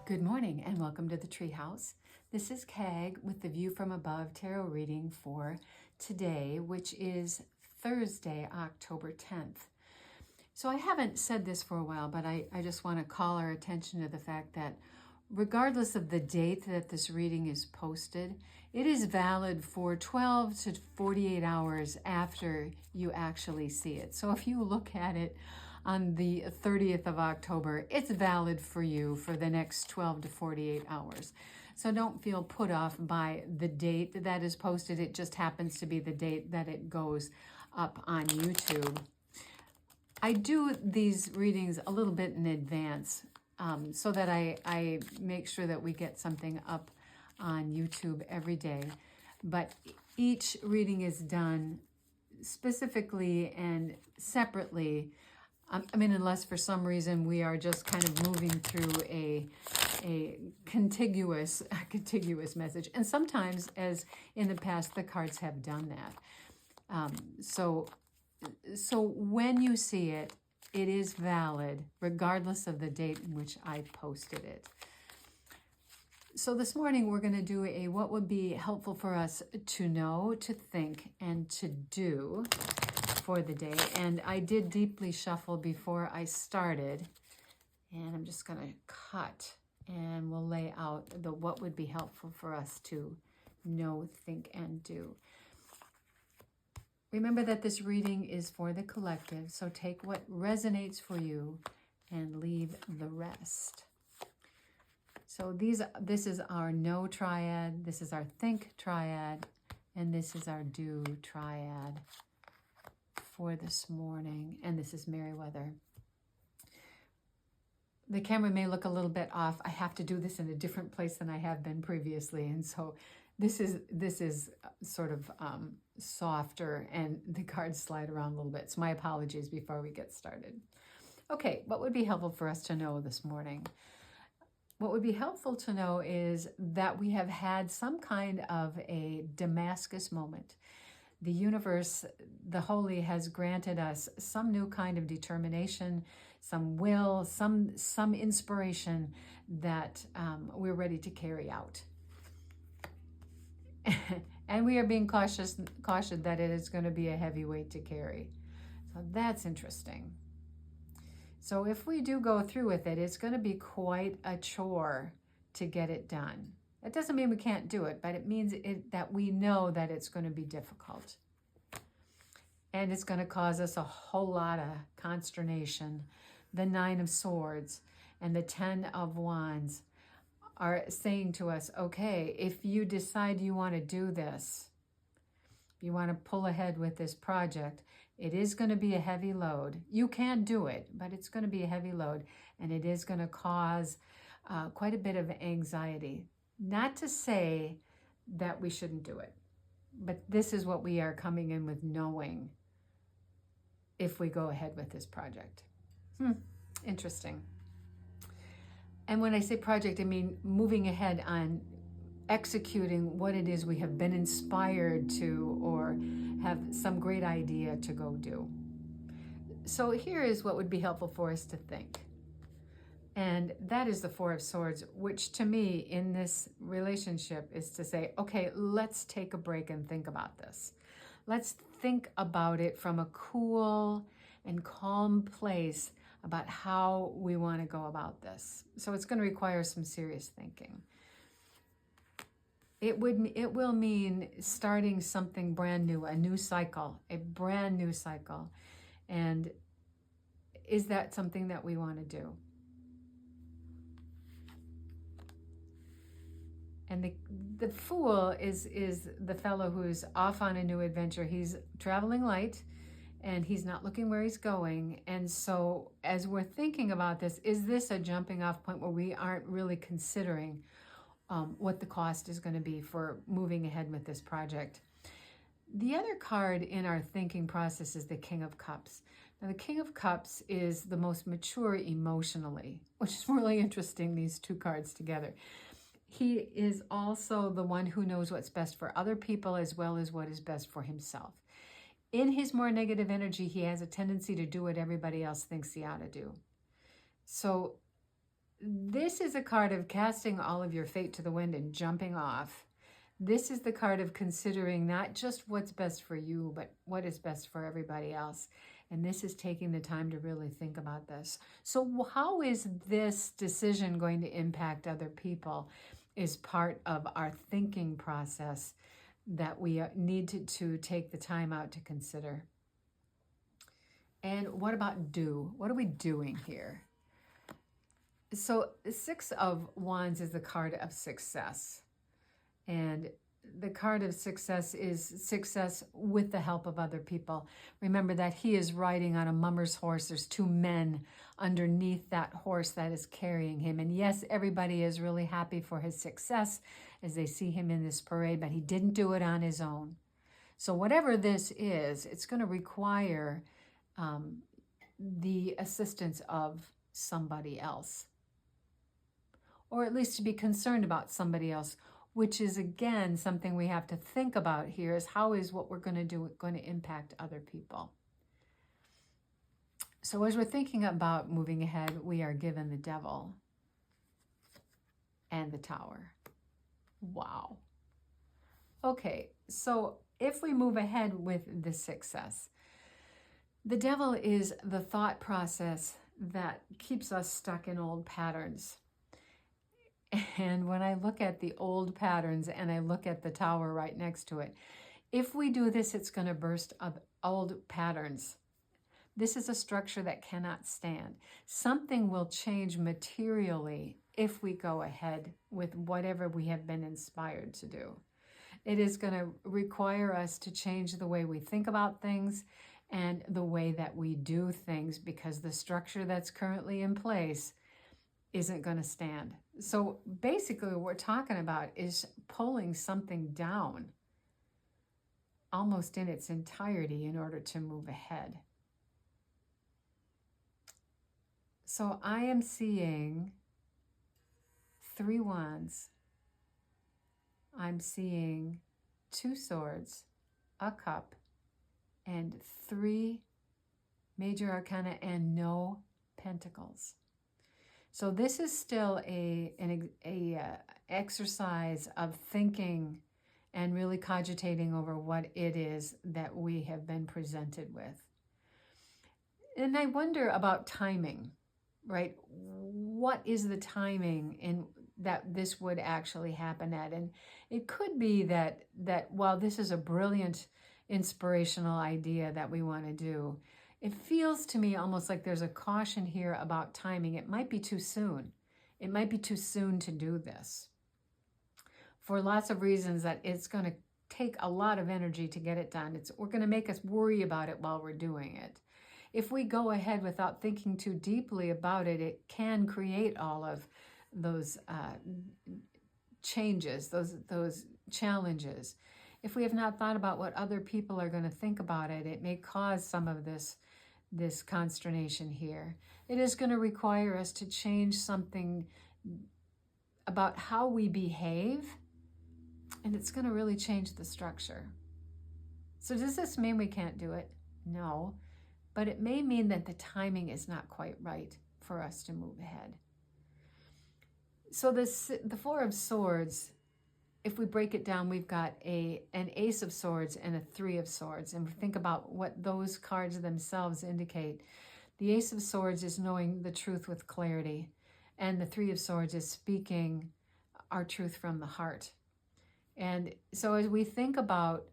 Good morning and welcome to the Treehouse. This is Kag with the View from Above tarot reading for today, which is Thursday, October 10th. So I haven't said this for a while, but I just want to call our attention to the fact that regardless of the date that this reading is posted, it is valid for 12 to 48 hours after you actually see it. So if you look at it on the 30th of October, it's valid for you for the next 12 to 48 hours. So don't feel put off by the date that is posted. It just happens to be the date that it goes up on YouTube. I do these readings a little bit in advance so that I make sure that we get something up on YouTube every day. But each reading is done specifically and separately. I mean, unless for some reason we are just kind of moving through a contiguous message. And sometimes, as in the past, the cards have done that. So when you see it, it is valid, regardless of the date in which I posted it. So this morning, we're going to do a what would be helpful for us to know, to think, and to do for the day. And I did deeply shuffle before I started. And I'm just going to cut and we'll lay out the what would be helpful for us to know, think, and do. Remember that this reading is for the collective, so take what resonates for you and leave the rest. So this is our know triad, this is our think triad, and this is our do triad for this morning, and this is Meriwether. The camera may look a little bit off. I have to do this in a different place than I have been previously, and so this is sort of softer, and the cards slide around a little bit. So my apologies before we get started. Okay, what would be helpful for us to know this morning? What would be helpful to know is that we have had some kind of a Damascus moment. The universe, the holy, has granted us some new kind of determination, some will, some inspiration that we're ready to carry out. And we are being cautioned that it is going to be a heavy weight to carry. So that's interesting. So if we do go through with it, it's going to be quite a chore to get it done. That doesn't mean we can't do it, but it means that we know that it's going to be difficult. And it's going to cause us a whole lot of consternation. The 9 of Swords and the 10 of Wands are saying to us, okay, if you decide you want to do this, if you want to pull ahead with this project, it is going to be a heavy load. You can do it, but it's going to be a heavy load, and it is going to cause quite a bit of anxiety. Not to say that we shouldn't do it, but this is what we are coming in with knowing if we go ahead with this project. Interesting. And when I say project, I mean moving ahead on executing what it is we have been inspired to or have some great idea to go do. So here is what would be helpful for us to think. And that is the 4 of Swords, which to me in this relationship is to say, okay, let's take a break and think about this. Let's think about it from a cool and calm place about how we want to go about this. So it's going to require some serious thinking. It will mean starting something brand new, a new cycle, a brand new cycle. And is that something that we want to do? And the Fool is the fellow who's off on a new adventure. He's traveling light, and he's not looking where he's going. And so as we're thinking about this, is this a jumping off point where we aren't really considering what the cost is going to be for moving ahead with this project? The other card in our thinking process is the King of Cups. Now, the King of Cups is the most mature emotionally, which is really interesting, these two cards together. He is also the one who knows what's best for other people as well as what is best for himself. In his more negative energy, he has a tendency to do what everybody else thinks he ought to do. So This is a card of casting all of your fate to the wind and jumping off. This is the card of considering not just what's best for you, but what is best for everybody else. And this is taking the time to really think about this. So how is this decision going to impact other people is part of our thinking process that we need to take the time out to consider. And what about do? What are we doing here? So Six of Wands is the card of success. And the card of success is success with the help of other people. Remember that he is riding on a mummer's horse. There's two men underneath that horse that is carrying him. And yes, everybody is really happy for his success as they see him in this parade, but he didn't do it on his own. So whatever this is, it's going to require the assistance of somebody else, or at least to be concerned about somebody else, which is, again, something we have to think about here is how is what we're going to do going to impact other people. So as we're thinking about moving ahead, we are given the Devil and the Tower. Wow. Okay, so if we move ahead with the success, the Devil is the thought process that keeps us stuck in old patterns. And when I look at the old patterns and I look at the Tower right next to it, if we do this, it's going to burst up old patterns. This is a structure that cannot stand. Something will change materially if we go ahead with whatever we have been inspired to do. It is going to require us to change the way we think about things and the way that we do things, because the structure that's currently in place isn't going to stand. So basically what we're talking about is pulling something down almost in its entirety in order to move ahead. So I am seeing 3 wands. I'm seeing 2 swords, a cup, and 3 major arcana and no pentacles. So this is still an exercise of thinking and really cogitating over what it is that we have been presented with. And I wonder about timing, right? What is the timing in that this would actually happen at? And it could be that while this is a brilliant inspirational idea that we want to do, it feels to me almost like there's a caution here about timing. It might be too soon. It might be too soon to do this for lots of reasons, that it's going to take a lot of energy to get it done. We're going to make us worry about it while we're doing it. If we go ahead without thinking too deeply about it, it can create all of those changes, those challenges. If we have not thought about what other people are going to think about it, it may cause some of this consternation here. It is going to require us to change something about how we behave, and it's going to really change the structure. So does this mean we can't do it? No, but it may mean that the timing is not quite right for us to move ahead. So the 4 of Swords, if we break it down, we've got an Ace of Swords and a 3 of Swords. And we think about what those cards themselves indicate. The Ace of Swords is knowing the truth with clarity. And the 3 of Swords is speaking our truth from the heart. And so as we think about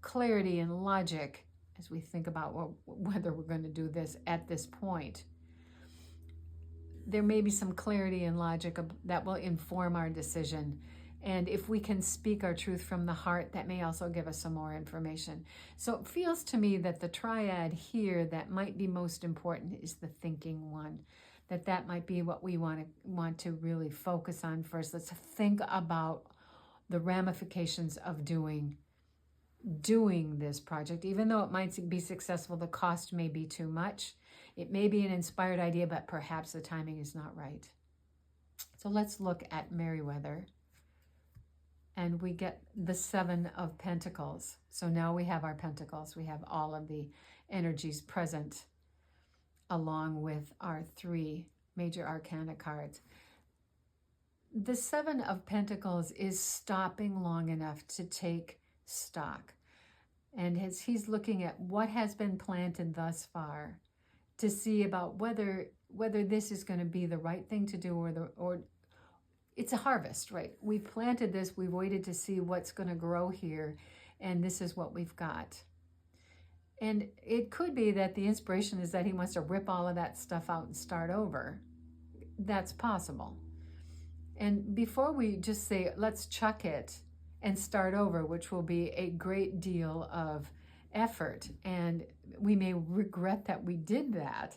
clarity and logic, as we think about whether we're going to do this at this point, there may be some clarity and logic that will inform our decision. And if we can speak our truth from the heart, that may also give us some more information. So it feels to me that the triad here that might be most important is the thinking one, that might be what we want to really focus on first. Let's think about the ramifications of doing this project. Even though it might be successful, the cost may be too much. It may be an inspired idea, but perhaps the timing is not right. So let's look at Merriweather. And we get the 7 of Pentacles. So now we have our pentacles. We have all of the energies present along with our 3 major arcana cards. The Seven of Pentacles is stopping long enough to take stock. And as he's looking at what has been planted thus far, to see about whether this is going to be the right thing to do, or it's a harvest, right? We've planted this, we've waited to see what's going to grow here, and this is what we've got. And it could be that the inspiration is that he wants to rip all of that stuff out and start over. That's possible. And before we just say, let's chuck it and start over, which will be a great deal of effort, and we may regret that we did that.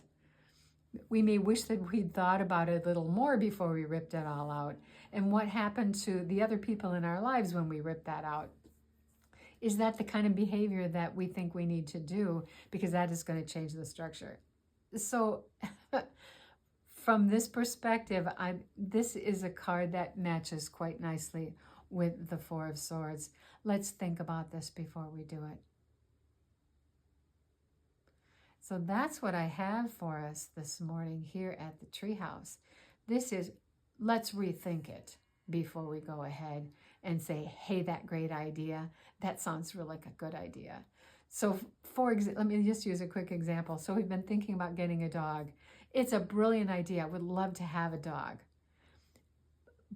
We may wish that we'd thought about it a little more before we ripped it all out. And what happened to the other people in our lives when we ripped that out? Is that the kind of behavior that we think we need to do, because that is going to change the structure? So from this perspective, this is a card that matches quite nicely with the Four of Swords. Let's think about this before we do it. So that's what I have for us this morning here at the Treehouse. This is, let's rethink it before we go ahead and say, hey, that great idea, that sounds really like a good idea. So for example, let me just use a quick example. So we've been thinking about getting a dog. It's a brilliant idea. I would love to have a dog.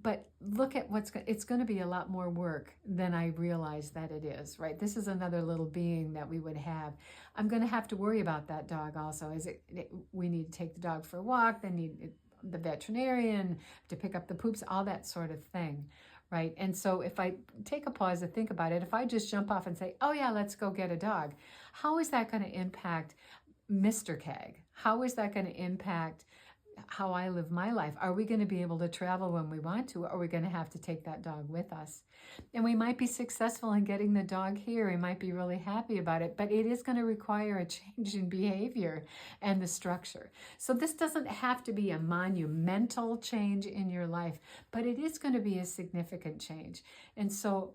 But look at it's going to be a lot more work than I realize that it is, right? This is another little being that we would have. I'm going to have to worry about that dog also. We need to take the dog for a walk, then need the veterinarian to pick up the poops, all that sort of thing, right? And so if I take a pause to think about it, if I just jump off and say, oh yeah, let's go get a dog, how is that going to impact Mr. Keg? How is that going to impact how I live my life? Are we going to be able to travel when we want to? Or are we going to have to take that dog with us? And we might be successful in getting the dog here. We might be really happy about it, but it is going to require a change in behavior and the structure. So this doesn't have to be a monumental change in your life, but it is going to be a significant change. And so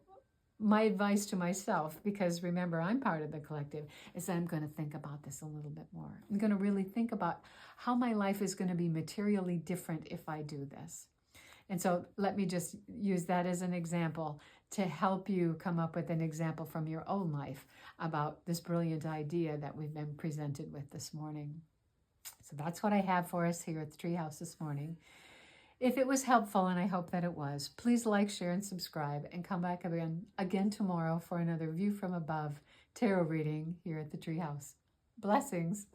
my advice to myself, because remember, I'm part of the collective, is that I'm going to think about this a little bit more. I'm going to really think about how my life is going to be materially different if I do this. And so let me just use that as an example to help you come up with an example from your own life about this brilliant idea that we've been presented with this morning. So that's what I have for us here at the Treehouse this morning. If it was helpful, and I hope that it was, please like, share, and subscribe, and come back again tomorrow for another View from Above tarot reading here at the Treehouse. Blessings.